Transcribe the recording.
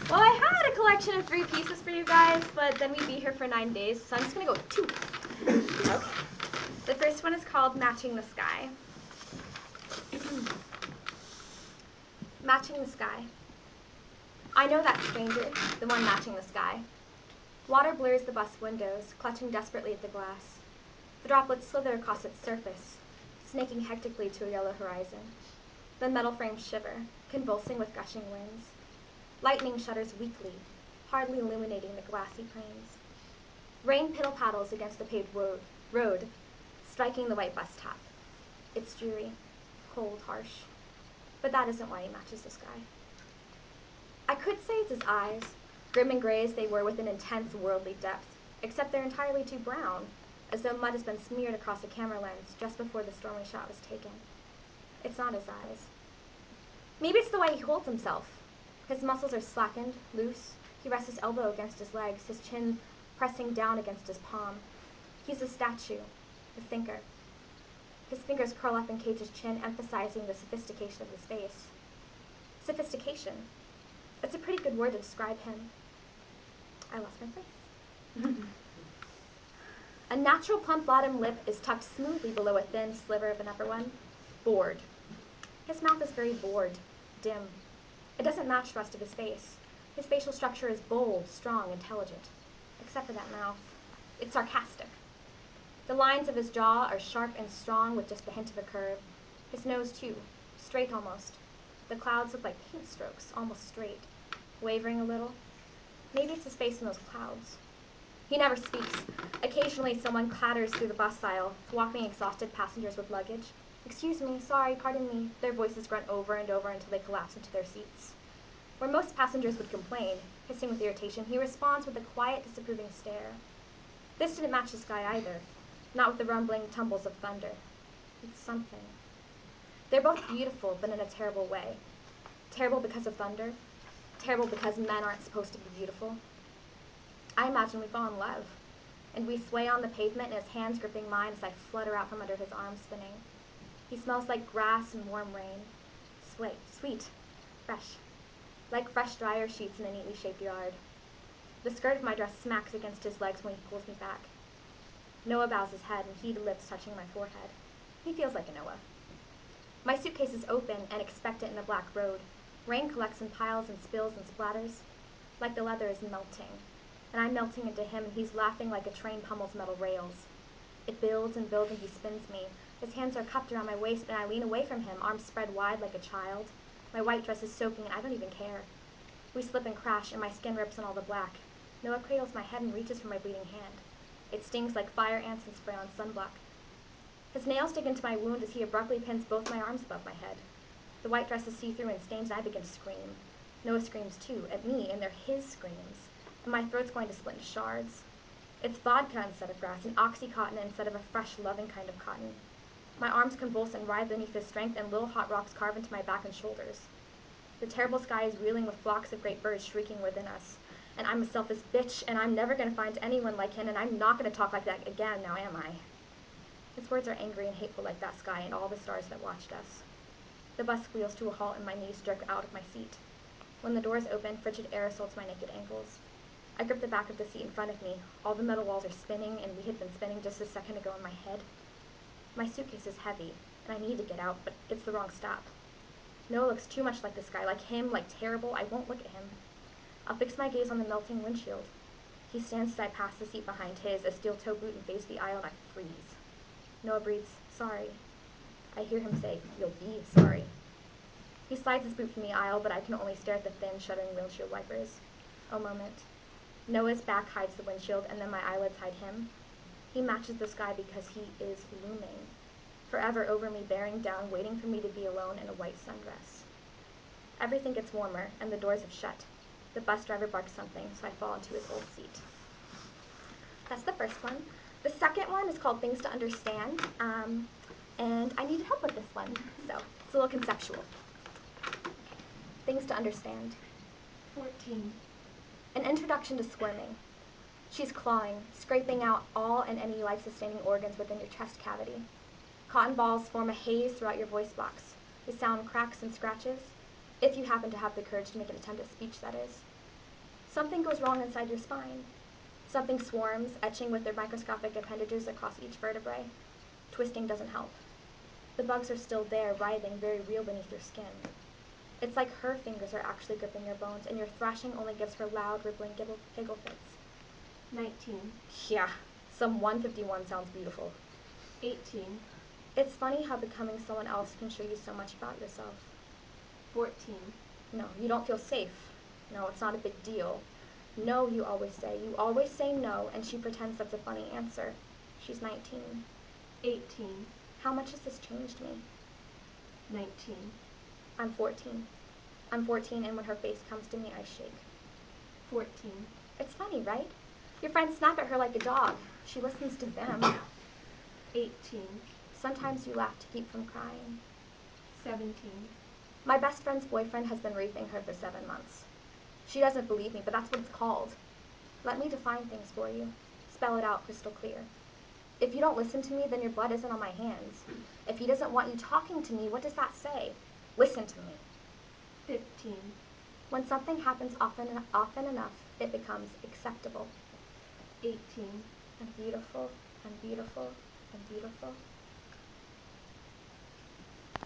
Well, I had a collection of 3 pieces for you guys, but then we'd be here for 9 days, so I'm just gonna go with 2. Okay. The first one is called Matching the Sky. Matching the sky. I know that stranger, the one matching the sky. Water blurs the bus windows, clutching desperately at the glass. The droplets slither across its surface, snaking hectically to a yellow horizon. The metal frames shiver, convulsing with gushing winds. Lightning shudders weakly, hardly illuminating the glassy plains. Rain piddle-paddles against the paved road, striking the white bus top. It's dreary, cold, harsh. But that isn't why he matches the sky. I could say it's his eyes, grim and gray as they were with an intense worldly depth, except they're entirely too brown, as though mud has been smeared across a camera lens just before the stormy shot was taken. It's not his eyes. Maybe it's the way he holds himself. His muscles are slackened, loose. He rests his elbow against his legs, his chin pressing down against his palm. He's a statue, a thinker. His fingers curl up and cage his chin, emphasizing the sophistication of his face. Sophistication. It's a pretty good word to describe him. I lost my place. A natural plump bottom lip is tucked smoothly below a thin sliver of an upper one. Bored. His mouth is very bored, dim. It doesn't match the rest of his face. His facial structure is bold, strong, intelligent. Except for that mouth. It's sarcastic. The lines of his jaw are sharp and strong with just the hint of a curve. His nose, too, straight almost. The clouds look like paint strokes, almost straight, wavering a little. Maybe it's his face in those clouds. He never speaks. Occasionally someone clatters through the bus aisle, swapping exhausted passengers with luggage. Excuse me, sorry, pardon me. Their voices grunt over and over until they collapse into their seats. Where most passengers would complain, hissing with irritation, he responds with a quiet, disapproving stare. This didn't match the sky either, not with the rumbling tumbles of thunder. It's something. They're both beautiful, but in a terrible way. Terrible because of thunder. Terrible because men aren't supposed to be beautiful. I imagine we fall in love, and we sway on the pavement in his hands gripping mine as I flutter out from under his arms spinning. He smells like grass and warm rain. Sweet, fresh. Like fresh dryer sheets in a neatly shaped yard. The skirt of my dress smacks against his legs when he pulls me back. Noah bows his head and heated lips touching my forehead. He feels like a Noah. My suitcase is open and expectant in the black road. Rain collects in piles and spills and splatters, like the leather is melting. And I'm melting into him, and he's laughing like a train pummels metal rails. It builds and builds, and he spins me. His hands are cupped around my waist, and I lean away from him, arms spread wide like a child. My white dress is soaking, and I don't even care. We slip and crash, and my skin rips on all the black. Noah cradles my head and reaches for my bleeding hand. It stings like fire ants and spray on sunblock. His nails dig into my wound as he abruptly pins both my arms above my head. The white dress is see-through and stains, and I begin to scream. Noah screams too, at me, and they're his screams. And my throat's going to split into shards. It's vodka instead of grass, and Oxycontin instead of a fresh, loving kind of cotton. My arms convulse and writhe beneath his strength, and little hot rocks carve into my back and shoulders. The terrible sky is reeling with flocks of great birds shrieking within us. And I'm a selfish bitch, and I'm never going to find anyone like him, and I'm not going to talk like that again, now am I? His words are angry and hateful like that sky and all the stars that watched us. The bus squeals to a halt, and my knees jerk out of my seat. When the doors open, frigid air assaults my naked ankles. I grip the back of the seat in front of me. All the metal walls are spinning, and we had been spinning just a second ago in my head. My suitcase is heavy, and I need to get out, but it's the wrong stop. Noah looks too much like this guy, like him, like terrible. I won't look at him. I'll fix my gaze on the melting windshield. He stands as I pass the seat behind his, a steel toe boot, and face the aisle, and I freeze. Noah breathes, sorry. I hear him say, you'll be sorry. He slides his boot from the aisle, but I can only stare at the thin, shuddering windshield wipers. A moment. Noah's back hides the windshield, and then my eyelids hide him. He matches the sky because he is looming, forever over me, bearing down, waiting for me to be alone in a white sundress. Everything gets warmer, and the doors have shut. The bus driver barks something, so I fall into his old seat. That's the first one. The second one is called Things to Understand, and I needed help with this one, so it's a little conceptual. Okay. Things to Understand. 14. An introduction to squirming. She's clawing, scraping out all and any life-sustaining organs within your chest cavity. Cotton balls form a haze throughout your voice box. The sound cracks and scratches, if you happen to have the courage to make an attempt at speech, that is. Something goes wrong inside your spine. Something swarms, etching with their microscopic appendages across each vertebrae. Twisting doesn't help. The bugs are still there, writhing, very real beneath your skin. It's like her fingers are actually gripping your bones, and your thrashing only gives her loud, rippling giggle fits. 19. Yeah, some 151 sounds beautiful. 18. It's funny how becoming someone else can show you so much about yourself. 14. No, you don't feel safe. No, it's not a big deal. No, you always say. You always say no, and she pretends that's a funny answer. She's 19. 18. How much has this changed me? 19. I'm 14. I'm 14, and when her face comes to me, I shake. 14. It's funny, right? Your friends snap at her like a dog. She listens to them. 18. Sometimes you laugh to keep from crying. 17. My best friend's boyfriend has been raping her for 7 months. She doesn't believe me, but that's what it's called. Let me define things for you. Spell it out crystal clear. If you don't listen to me, then your blood isn't on my hands. If he doesn't want you talking to me, what does that say? Listen to me. 15. When something happens often enough, it becomes acceptable. 18. And beautiful, and beautiful, and beautiful.